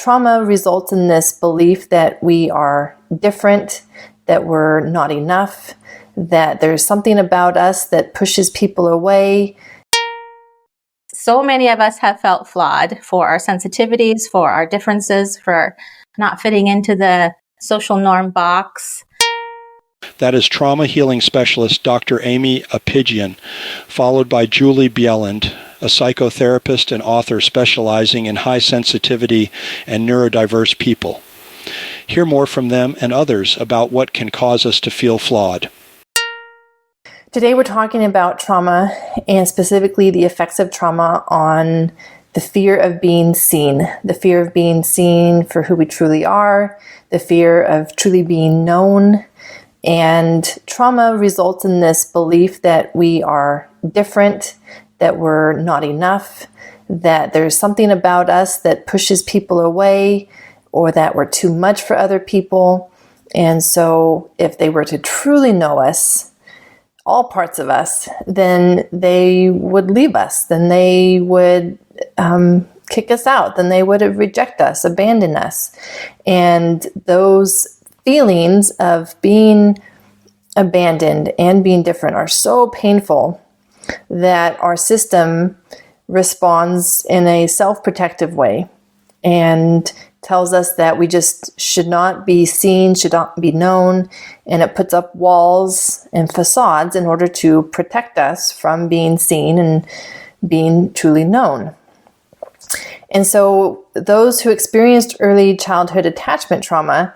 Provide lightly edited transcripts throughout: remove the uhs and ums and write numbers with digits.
trauma results in this belief that we are different, that we're not enough, that there's something about us that pushes people away. So many of us have felt flawed for our sensitivities, for our differences, for not fitting into the social norm box. That is trauma healing specialist Dr. Aimie Apigian, followed by Julie Bjelland, a psychotherapist and author specializing in high sensitivity and neurodiverse people. Hear more from them and others about what can cause us to feel flawed. Today we're talking about trauma, and specifically the effects of trauma on the fear of being seen, the fear of being seen for who we truly are, the fear of truly being known. And trauma results in this belief that we are different, that we're not enough, that there's something about us that pushes people away, or that we're too much for other people. And so if they were to truly know us, all parts of us, then they would leave us, then they would kick us out, then they would reject us, abandon us. And those feelings of being abandoned and being different are so painful that our system responds in a self-protective way and tells us that we just should not be seen, should not be known, and it puts up walls and facades in order to protect us from being seen and being truly known. And so those who experienced early childhood attachment trauma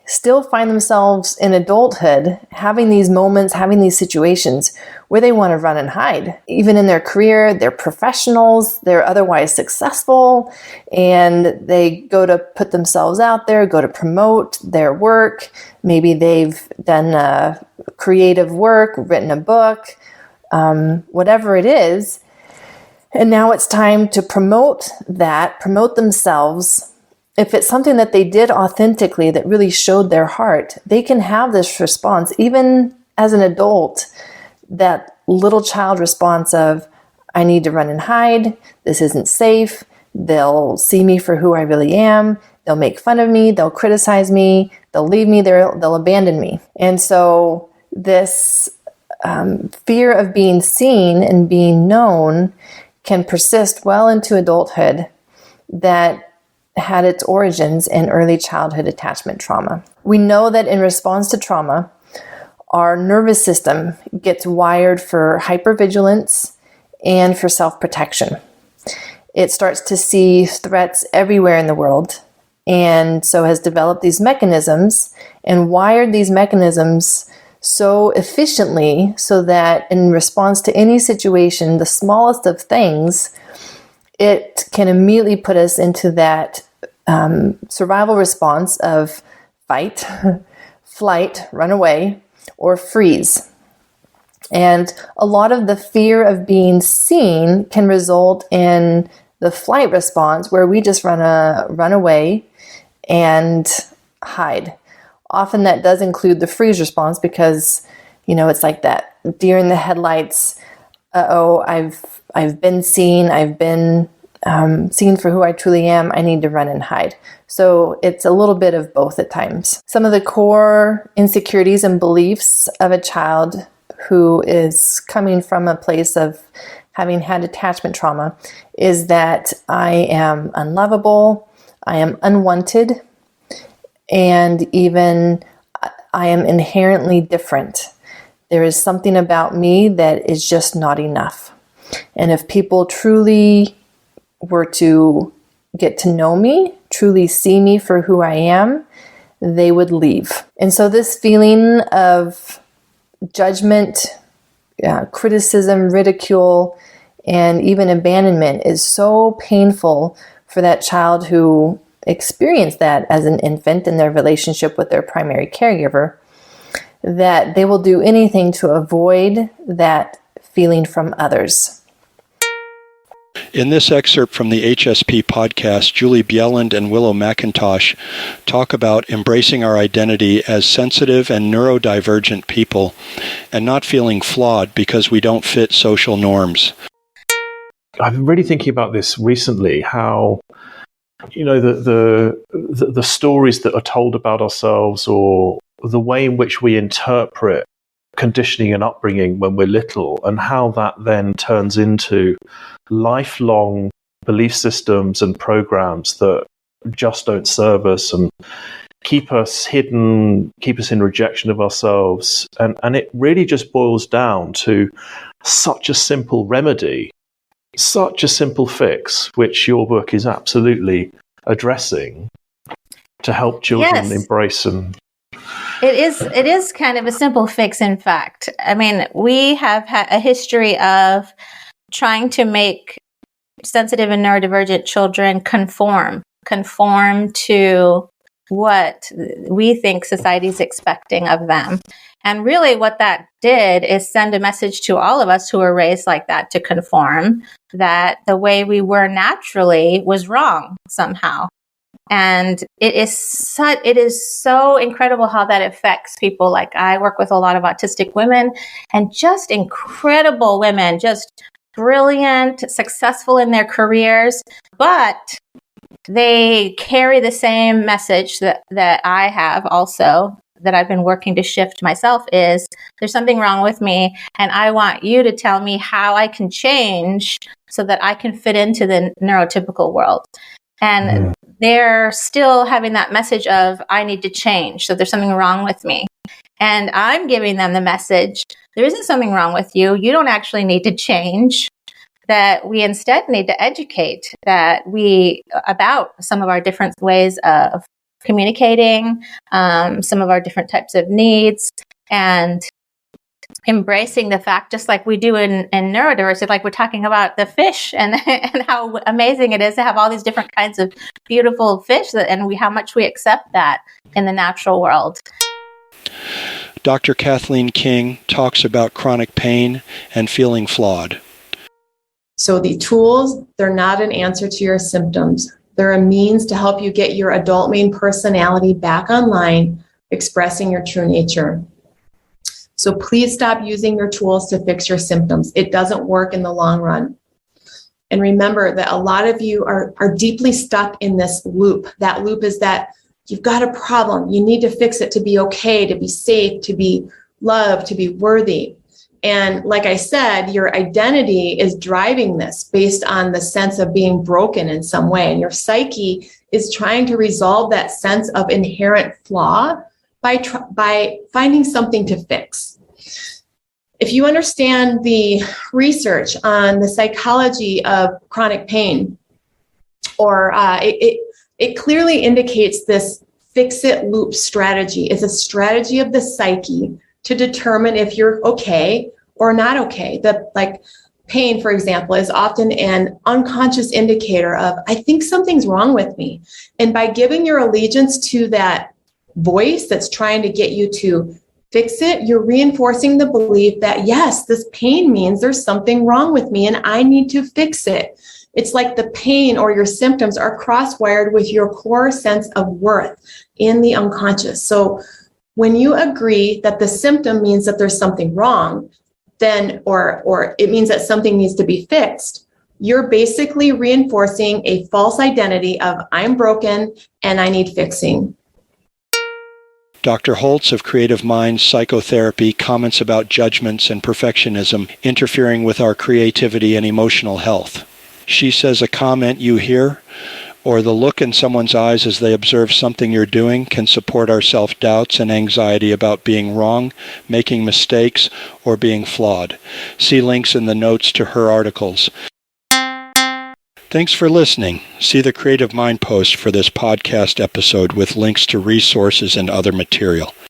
still find themselves in adulthood having these moments, having these situations where they want to run and hide. Even in their career, they're professionals, they're otherwise successful, and they go to put themselves out there, go to promote their work. Maybe they've done creative work, written a book, whatever it is. And now it's time to promote themselves. If it's something that they did authentically, that really showed their heart, they can have this response, even as an adult, that little child response of, I need to run and hide, this isn't safe, they'll see me for who I really am, they'll make fun of me, they'll criticize me, they'll leave me, they'll abandon me. And so this fear of being seen and being known can persist well into adulthood, that had its origins in early childhood attachment trauma. We know that in response to trauma, our nervous system gets wired for hypervigilance and for self-protection. It starts to see threats everywhere in the world, and so has developed these mechanisms and wired these mechanisms so efficiently so that in response to any situation, the smallest of things, it can immediately put us into that survival response of fight, flight, run away, or freeze. And a lot of the fear of being seen can result in the flight response, where we just run away and hide. Often that does include the freeze response because, it's like that deer in the headlights. I've been seen. I've been seen for who I truly am. I need to run and hide. So it's a little bit of both at times. Some of the core insecurities and beliefs of a child who is coming from a place of having had attachment trauma is that I am unlovable, I am unwanted, and even I am inherently different. There is something about me that is just not enough. And if people truly were to get to know me, truly see me for who I am, they would leave. And so this feeling of judgment, criticism, ridicule, and even abandonment is so painful for that child who experienced that as an infant in their relationship with their primary caregiver, that they will do anything to avoid that feeling from others. In this excerpt from the HSP podcast, Julie Bjelland and Willow McIntosh talk about embracing our identity as sensitive and neurodivergent people and not feeling flawed because we don't fit social norms. I've been really thinking about this recently, how the stories that are told about ourselves, or the way in which we interpret conditioning and upbringing when we're little, and how that then turns into lifelong belief systems and programs that just don't serve us and keep us hidden, keep us in rejection of ourselves. And it really just boils down to such a simple remedy, such a simple fix, which your book is absolutely addressing to help children embrace and... It is kind of a simple fix, in fact. I mean, we have had a history of trying to make sensitive and neurodivergent children conform to what we think society is expecting of them. And really what that did is send a message to all of us who were raised like that to conform, that the way we were naturally was wrong somehow. And it is so incredible how that affects people. Like, I work with a lot of autistic women, and just incredible women, just brilliant, successful in their careers, but they carry the same message that I have also, that I've been working to shift myself, is there's something wrong with me, and I want you to tell me how I can change so that I can fit into the neurotypical world. And they're still having that message of, I need to change, so there's something wrong with me. And I'm giving them the message, there isn't something wrong with you. You don't actually need to change. That we instead need to educate about some of our different ways of communicating, some of our different types of needs, and embracing the fact, just like we do in neurodiversity, like we're talking about the fish and how amazing it is to have all these different kinds of beautiful fish, how much we accept that in the natural world. Dr. Kathleen King talks about chronic pain and feeling flawed. So the tools, they're not an answer to your symptoms. They're a means to help you get your adult main personality back online, expressing your true nature. So please stop using your tools to fix your symptoms. It doesn't work in the long run. And remember that a lot of you are deeply stuck in this loop. That loop is that you've got a problem. You need to fix it to be okay, to be safe, to be loved, to be worthy. And like I said, your identity is driving this based on the sense of being broken in some way. And your psyche is trying to resolve that sense of inherent flaw by finding something to fix. If you understand the research on the psychology of chronic pain, or it clearly indicates this fix-it loop strategy is a strategy of the psyche to determine if you're okay or not okay. Like pain, for example, is often an unconscious indicator of, I think something's wrong with me. And by giving your allegiance to that voice that's trying to get you to fix it, you're reinforcing the belief that, yes, this pain means there's something wrong with me and I need to fix it. It's like the pain or your symptoms are cross-wired with your core sense of worth in the unconscious. So when you agree that the symptom means that there's something wrong, then, or it means that something needs to be fixed, you're basically reinforcing a false identity of I'm broken and I need fixing. Dr. Holtz of Creative Minds Psychotherapy comments about judgments and perfectionism interfering with our creativity and emotional health. She says a comment you hear or the look in someone's eyes as they observe something you're doing can support our self-doubts and anxiety about being wrong, making mistakes, or being flawed. See links in the notes to her articles. Thanks for listening. See the Creative Mind post for this podcast episode with links to resources and other material.